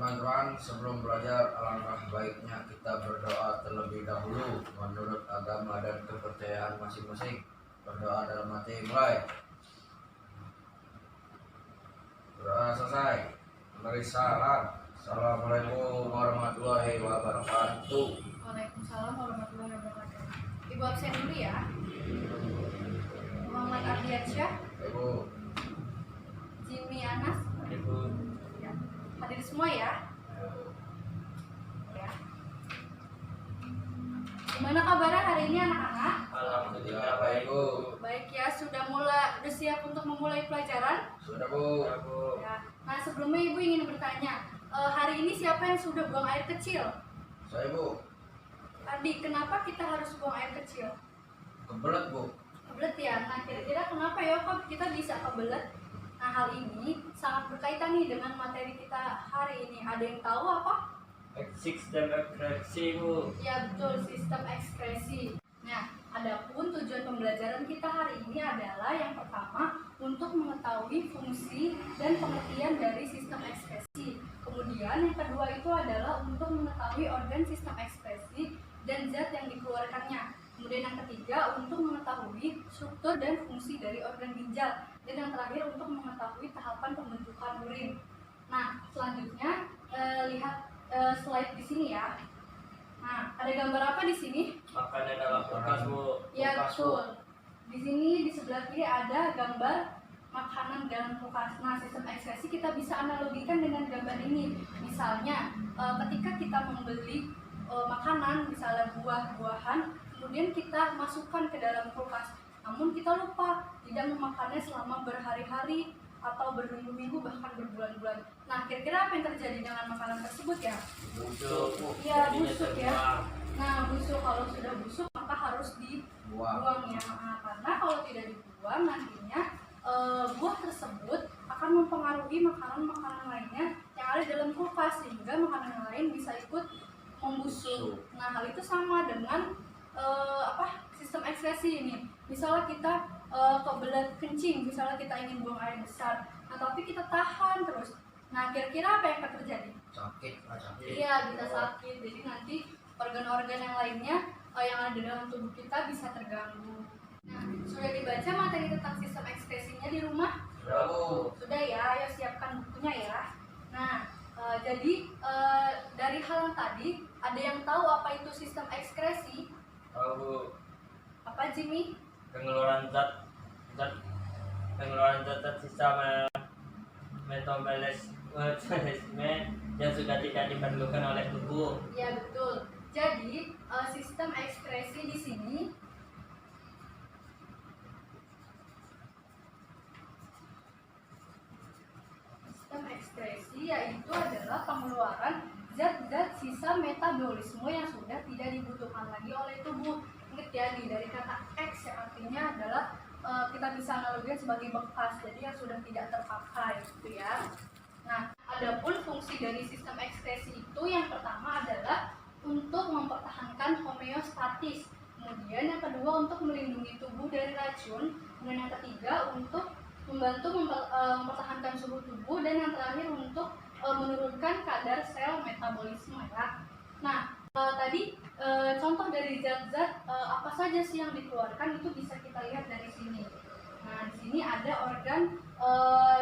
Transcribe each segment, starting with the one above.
Teman-teman, sebelum belajar, alangkah baiknya kita berdoa terlebih dahulu menurut agama dan kepercayaan masing-masing. Berdoa dalam hati, mulai. Berdoa selesai. Mari salam. Assalamualaikum warahmatullahi wabarakatuh. Waalaikumsalam warahmatullahi wabarakatuh. Ibu absen dulu ya. Muhammad Ardiansyah, Ibu. Jimmy Anas, Ibu. ya. Hadir semua ya. Ya. Gimana kabarnya hari ini anak-anak? Alhamdulillah baik, Bu. Baik ya, sudah siap untuk memulai pelajaran? Sudah, Bu. Ya. Nah, sebelumnya Ibu ingin bertanya, hari ini siapa yang sudah buang air kecil? Saya, Bu. Ardi, kenapa kita harus buang air kecil? Kebelet, Bu. Kebelet ya. Nah, kira-kira kenapa ya kok kita bisa kebelet? Nah, hal ini sangat berkaitan nih dengan materi kita hari ini. Ada yang tahu apa? Sistem ekspresi, Bu. Ya betul, sistem ekspresi. Nah, adapun tujuan pembelajaran kita hari ini adalah yang pertama untuk mengetahui fungsi dan pengertian dari sistem ekspresi. Kemudian yang kedua itu adalah untuk mengetahui organ sistem ekspresi dan zat yang dikeluarkannya. Kemudian yang ketiga untuk mengetahui struktur dan fungsi dari organ ginjal. Dan yang terakhir untuk mengetahui tahapan pembentukan urin. Nah, selanjutnya lihat slide di sini ya. Nah, ada gambar apa di sini? Makanan dalam kulkas, Bu. Ya betul. Di sini di sebelah kiri ada gambar makanan dalam kulkas. Nah, sistem ekspresi kita bisa analogikan dengan gambar ini. Misalnya, ketika kita membeli makanan, misalnya buah-buahan, kemudian kita masukkan ke dalam kulkas. Namun kita lupa tidak memakannya selama berhari-hari atau berminggu-minggu bahkan berbulan-bulan. Nah, kira-kira apa yang terjadi dengan makanan tersebut ya? Busuk, Bu. Iya, Jadinya busuk ya. terbuang. Nah, busuk, kalau sudah busuk maka harus dibuang ya. Nah, karena kalau tidak dibuang nantinya buah tersebut akan mempengaruhi makanan-makanan lainnya yang ada dalam kulkas sehingga makanan yang lain bisa ikut membusuk. Nah, hal itu sama dengan sistem ekspresi ini. Misalnya kita kebelet kencing, misalnya kita ingin buang air besar, nah tapi kita tahan terus. Nah, kira-kira apa yang akan terjadi? Sakit. Iya, bisa sakit. Jadi nanti organ-organ yang lainnya yang ada dalam tubuh kita bisa terganggu. Nah, sudah dibaca materi tentang sistem ekspresinya di rumah? Sudah, Bu. Sudah ya, ayo siapkan bukunya ya. Nah, jadi dari hal yang tadi, ada yang tahu apa itu sistem ekskresi? Tahu, Bu. Apa, Jimmy? Pengeluaran zat sisa metabolisme yang sudah tidak diperlukan oleh tubuh. Ya betul. Jadi sistem ekspresi di sini yaitu adalah pengeluaran zat-zat sisa metabolisme yang sudah tidak dibutuhkan lagi oleh tubuh. Ingat ya, dari kata X yang artinya adalah kita bisa analogikan sebagai bekas, jadi yang sudah tidak terpakai gitu ya. Nah, adapun fungsi dari sistem ekskresi itu yang pertama adalah untuk mempertahankan homeostatis, kemudian yang kedua untuk melindungi tubuh dari racun, kemudian yang ketiga untuk membantu mempertahankan suhu tubuh, dan yang terakhir untuk menurunkan kadar sel metabolisme ya. Nah, tadi contoh dari zat-zat apa saja sih yang dikeluarkan itu bisa kita lihat dari sini. Nah, di sini ada organ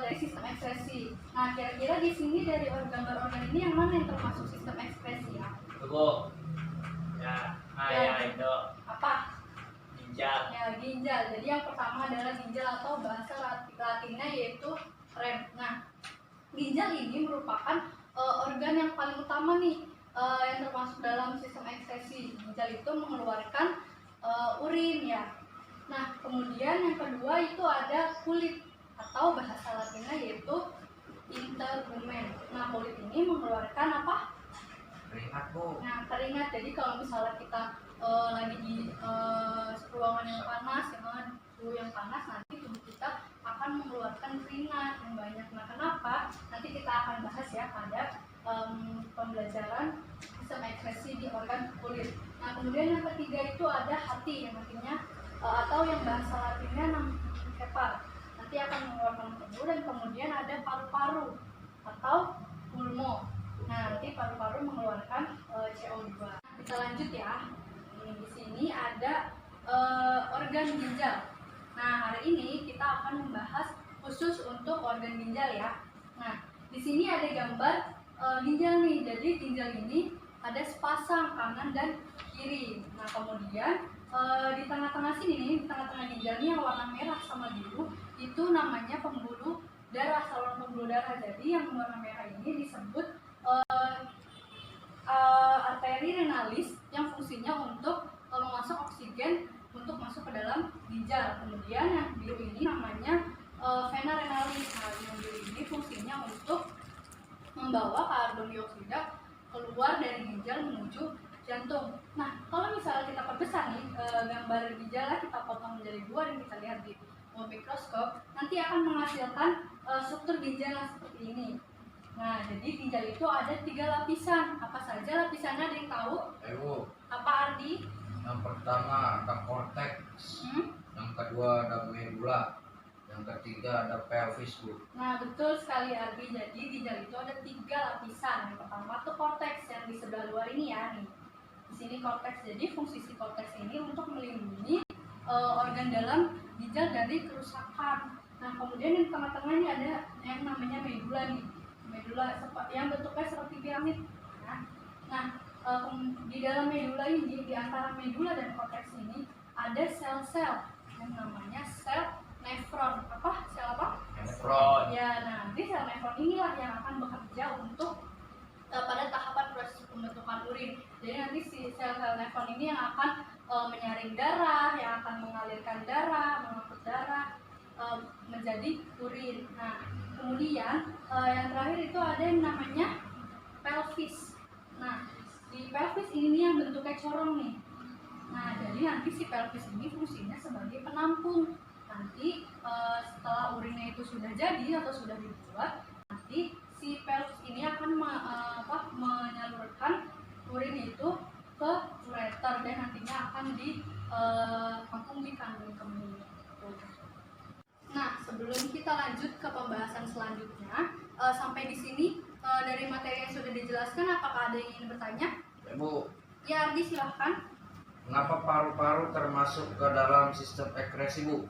dari sistem ekspresi. Nah, kira-kira di sini dari gambar organ ini yang mana yang termasuk sistem ekspresi ya? Bu. Ya, itu Apa? ginjal. Ya, ginjal. Jadi yang pertama adalah ginjal atau bahasa latinnya yaitu rem. Nah, ginjal ini merupakan organ yang paling utama nih yang termasuk dalam sistem ekskresi. Ginjal itu mengeluarkan urin ya. Nah, kemudian yang kedua itu ada kulit atau bahasa latinnya yaitu integumen. Nah, kulit ini mengeluarkan apa? Keringat, Bu. Nah, keringat. Jadi kalau misalnya kita lagi di ruangan yang panas, suhu yang panas, nanti tubuh kita akan mengeluarkan keringat yang banyak. Nah, kenapa? Nanti kita akan bahas ya pada pembelajaran sistem ekspresi di organ kulit. Nah, kemudian yang ketiga itu ada hati, yang artinya atau yang bahasa latinnya hepar. Nanti akan mengeluarkan tebu, dan kemudian ada paru-paru atau pulmo. Nah, akan membahas khusus untuk organ ginjal ya. Nah, di sini ada gambar ginjal nih. Jadi ginjal ini ada sepasang kanan dan kiri. Nah, kemudian di tengah-tengah sini nih, di tengah-tengah ginjalnya yang warna merah sama biru itu namanya pembuluh darah, saluran pembuluh darah. Jadi yang warna merah ini disebut arteri renalis yang fungsinya untuk memasok oksigen untuk masuk ke dalam ginjal. Kemudian yang biru ini namanya vena renalis. Nah, yang biru ini fungsinya untuk membawa karbon dioksida keluar dari ginjal menuju jantung. Nah, kalau misalnya kita perbesar nih gambar ginjal, kita potong menjadi dua dan kita lihat di mikroskop, nanti akan menghasilkan struktur ginjal yang seperti ini. Nah, jadi ginjal itu ada 3 lapisan. Apa saja lapisannya, ada yang tahu? Bu, Apa Ardi? yang pertama ada korteks, yang kedua ada medula, yang ketiga ada pelvis, Bu. Nah, betul sekali Ardi. Jadi ginjal itu ada 3 lapisan. Yang pertama tuh korteks yang di sebelah luar ini ya, nih. Di sini korteks. Jadi fungsi si korteks ini untuk melindungi organ dalam ginjal dari kerusakan. Nah, kemudian yang tengah-tengah ini ada yang namanya medula nih. Medula yang bentuknya seperti piramid. Nah, di dalam medula ini, di antara medula dan korteks ini ada sel-sel yang namanya sel nefron. Apa? Sel apa? Nefron. Ya, nah, nanti sel nefron inilah yang akan bekerja untuk pada tahapan proses pembentukan urin. Jadi nanti si sel-sel nefron ini yang akan menyaring darah, yang akan mengalirkan darah, mengangkut darah menjadi urin. Nah, kemudian yang terakhir itu ada yang namanya pelvis. Nah, di pelvis ini yang bentuknya corong nih. Nah, jadi nanti si pelvis ini fungsinya sebagai penampung. Nanti setelah urinnya itu sudah jadi atau sudah dibuat, nanti si pelvis ini akan menyalurkan urin itu ke ureter dan nantinya akan ditampung di kandung kemih. Nah, sebelum kita lanjut ke pembahasan selanjutnya, sampai di sini dari materi yang sudah dijelaskan, apakah ada yang ingin bertanya? Ya, Bu. Ya, Ardi silahkan. Kenapa paru-paru termasuk ke dalam sistem ekskresi, Bu?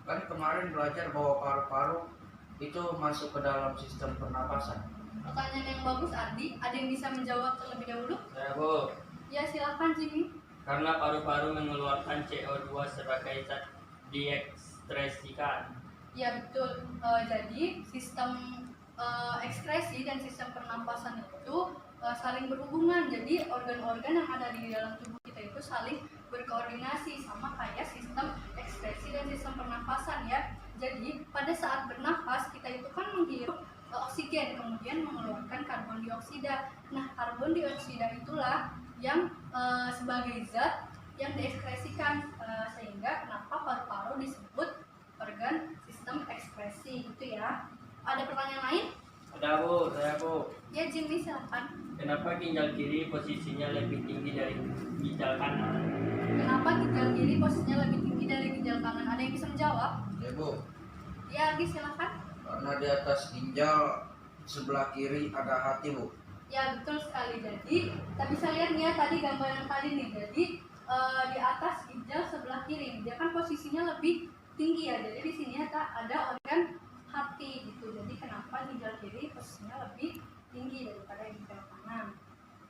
Kan kemarin belajar bahwa paru-paru itu masuk ke dalam sistem pernapasan. Pertanyaan yang bagus, Ardi. Ada yang bisa menjawab terlebih dahulu? Saya Bu, Ya, silahkan Jimmy. karena paru-paru mengeluarkan CO2 sebagai zat diekspresikan. Ya, betul. Jadi sistem ekskresi dan sistem pernapasan itu saling berhubungan. Jadi organ-organ yang ada di dalam tubuh kita itu saling berkoordinasi, sama kayak sistem ekskresi dan sistem pernapasan ya. Jadi pada saat bernafas kita itu kan menghirup oksigen, kemudian mengeluarkan karbon dioksida. Nah, karbon dioksida itulah yang sebagai zat yang diekskresikan, sehingga kenapa paru-paru disebut organ sistem ekskresi gitu ya. Ada pertanyaan lain? Ada Bu, saya Bu. Ya, Jimmy silakan. Kenapa ginjal kiri posisinya lebih tinggi dari ginjal kanan? Kenapa ginjal kiri posisinya lebih tinggi dari ginjal kanan? Ada yang bisa menjawab? Ya, Bu. Ya, Ardi silakan. Karena di atas ginjal sebelah kiri ada hati, Bu. Ya, betul sekali. Jadi kita bisa lihat nih ya tadi gambaran tadi nih. Jadi di atas ginjal sebelah kiri dia kan posisinya lebih tinggi ya. Jadi di sini ada organ hati gitu. Jadi kenapa ginjal kiri posisinya lebih tinggi daripada ginjal kanan?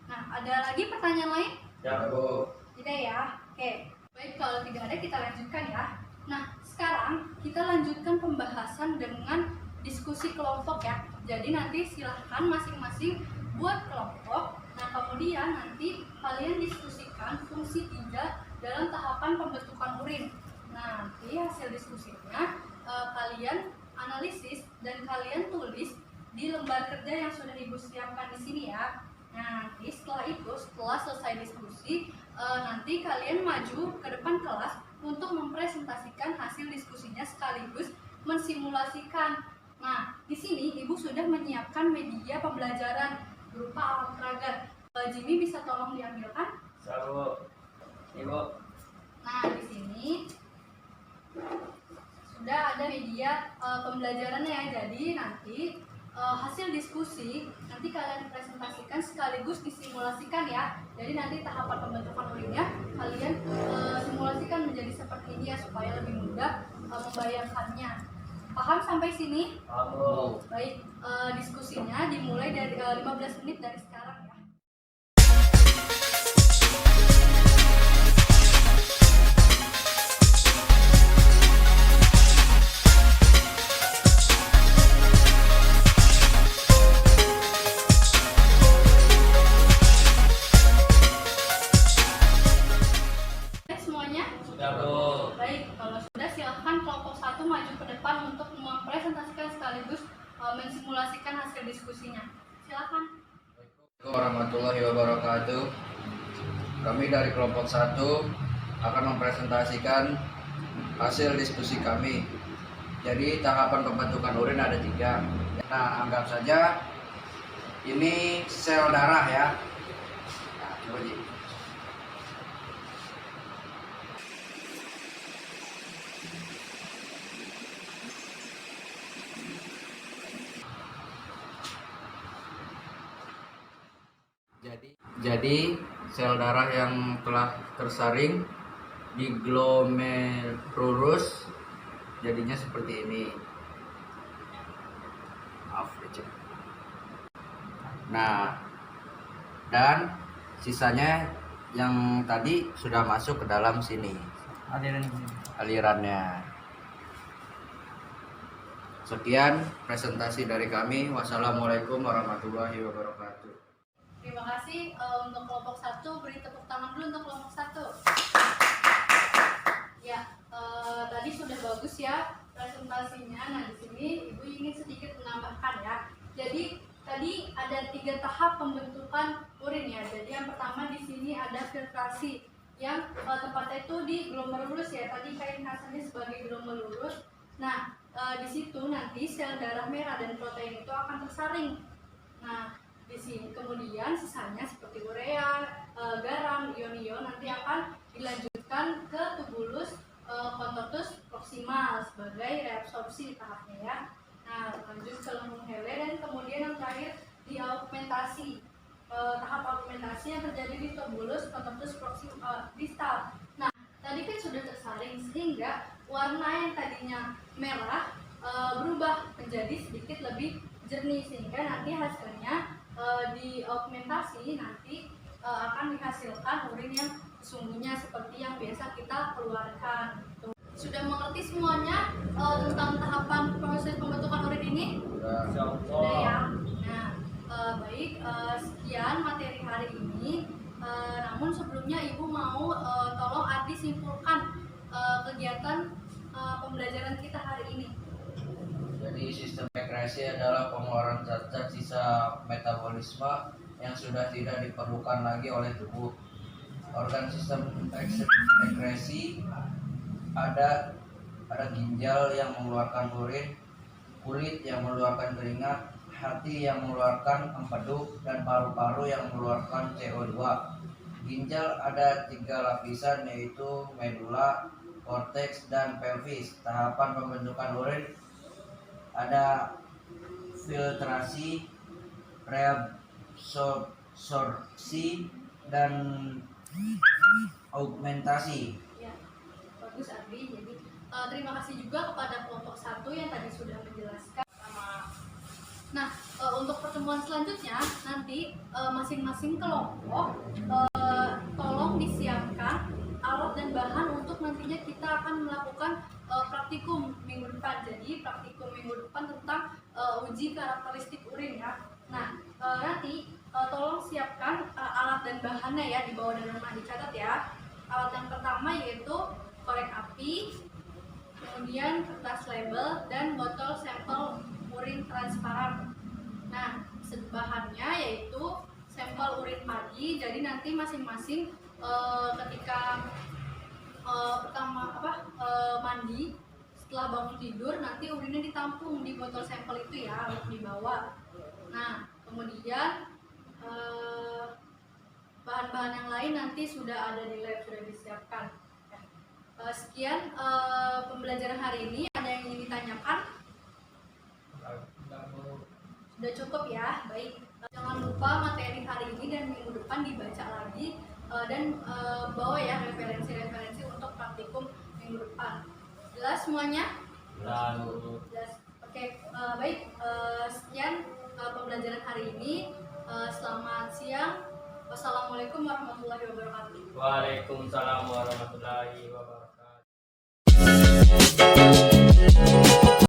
Nah, ada lagi pertanyaan lain? Ya Bu. Tidak ya? Oke. Baik, kalau tidak ada kita lanjutkan ya. Nah, sekarang kita lanjutkan pembahasan dengan diskusi kelompok ya. Jadi nanti silahkan masing-masing buat kelompok. Nah, kemudian nanti kalian diskusikan fungsi ginjal dalam tahapan pembentukan urin. Nah, nanti hasil diskusinya kalian analisis dan kalian tulis di lembar kerja yang sudah Ibu siapkan di sini ya. Nah, nanti setelah itu, setelah selesai diskusi, nanti kalian maju ke depan kelas untuk mempresentasikan hasil diskusinya sekaligus mensimulasikan. Nah, di sini Ibu sudah menyiapkan media pembelajaran berupa alat peraga. Jimmy bisa tolong diambilkan? Saya Bu. Ibu. Nah, di sini sudah ada media pembelajarannya ya. Jadi nanti hasil diskusi nanti kalian presentasikan sekaligus disimulasikan ya. Jadi nanti tahapan pembentukan urinnya kalian simulasikan menjadi seperti ini ya supaya lebih mudah membayangkannya. Paham sampai sini? Paham. Baik, diskusinya dimulai dari 15 menit dari sekarang ya. Baik semuanya? Sudah, Bu. Baik, kalau sudah silakan kelompok 1 maju ke depan untuk mempresentasikan sekaligus mensimulasikan hasil diskusinya. Silakan. Assalamualaikum warahmatullahi wabarakatuh. Kami dari kelompok 1 akan mempresentasikan hasil diskusi kami. Jadi tahapan pembentukan urin ada 3. Nah, anggap saja ini sel darah ya. Nah, coba Ji. Jadi sel darah yang telah tersaring di glomerulus jadinya seperti ini. Maaf, kecil. Nah, dan sisanya yang tadi sudah masuk ke dalam sini alirannya. Sekian presentasi dari kami. Wassalamualaikum warahmatullahi wabarakatuh. Terima kasih untuk kelompok 1, beri tepuk tangan dulu untuk kelompok 1. Ya, tadi sudah bagus ya presentasinya. Nah, di sini Ibu ingin sedikit menambahkan ya. Jadi tadi ada 3 tahap pembentukan urin ya. Jadi yang pertama di sini ada filtrasi yang tempatnya itu di glomerulus ya. Tadi kain khasnya sebagai glomerulus. Nah, di situ nanti sel darah merah dan protein itu akan tersaring. Nah, di sini kemudian sisanya seperti urea, garam, ion-ion nanti akan dilanjutkan ke tubulus contortus proximal sebagai reabsorpsi tahapnya ya. Nah, lanjut ke lambung hele dan kemudian yang terakhir diaugmentasi. Tahap augmentasi yang terjadi di tubulus contortus proximal distal. Nah, tadi kan sudah tersaring sehingga warna yang tadinya merah berubah menjadi sedikit lebih jernih sehingga nanti hasilnya di augmentasi nanti akan dihasilkan urin yang sesungguhnya seperti yang biasa kita keluarkan. Sudah mengerti semuanya tentang tahapan proses pembentukan urin ini? Sudah ya. Nah, baik, sekian materi hari ini. Namun sebelumnya Ibu mau tolong Ardi simpulkan kegiatan pembelajaran kita hari ini. Jadi sistem sekresi adalah pengeluaran zat-zat sisa metabolisme yang sudah tidak diperlukan lagi oleh tubuh. Organ sistem sekresi ada ginjal yang mengeluarkan urin, kulit yang mengeluarkan keringat, hati yang mengeluarkan empedu, dan paru-paru yang mengeluarkan CO2. Ginjal ada 3 lapisan yaitu medula, korteks, dan pelvis. Tahapan pembentukan urin ada filtrasi, reabsorpsi, dan augmentasi. Ya, bagus Ardi. Jadi terima kasih juga kepada kelompok 1 yang tadi sudah menjelaskan. Nah, untuk pertemuan selanjutnya nanti masing-masing kelompok tolong disiapkan alat dan bahan untuk nantinya kita akan melakukan praktikum minggu depan. Jadi praktikum minggu depan tentang uji karakteristik urin ya. Nah, nanti tolong siapkan alat dan bahannya ya, di bawah dan rumah dicatat ya. Alat yang pertama yaitu korek api, kemudian kertas label, dan botol sampel urin transparan. Nah, bahannya yaitu sampel urin pagi. Jadi nanti masing-masing ketika mandi setelah bangun tidur nanti urinnya ditampung di botol sampel itu ya untuk dibawa. Nah, kemudian bahan-bahan yang lain nanti sudah ada di lab, sudah disiapkan. Sekian pembelajaran hari ini. Ada yang ingin ditanyakan? Sudah cukup ya. Baik, jangan lupa materi hari ini dan minggu depan dibaca lagi dan bawa ya referensi-referensi untuk praktikum minggu depan. Jelas semuanya? Lalu Jelas. Oke, baik. Sekian pembelajaran hari ini. Selamat siang. Wassalamualaikum warahmatullahi wabarakatuh. Waalaikumsalam warahmatullahi wabarakatuh.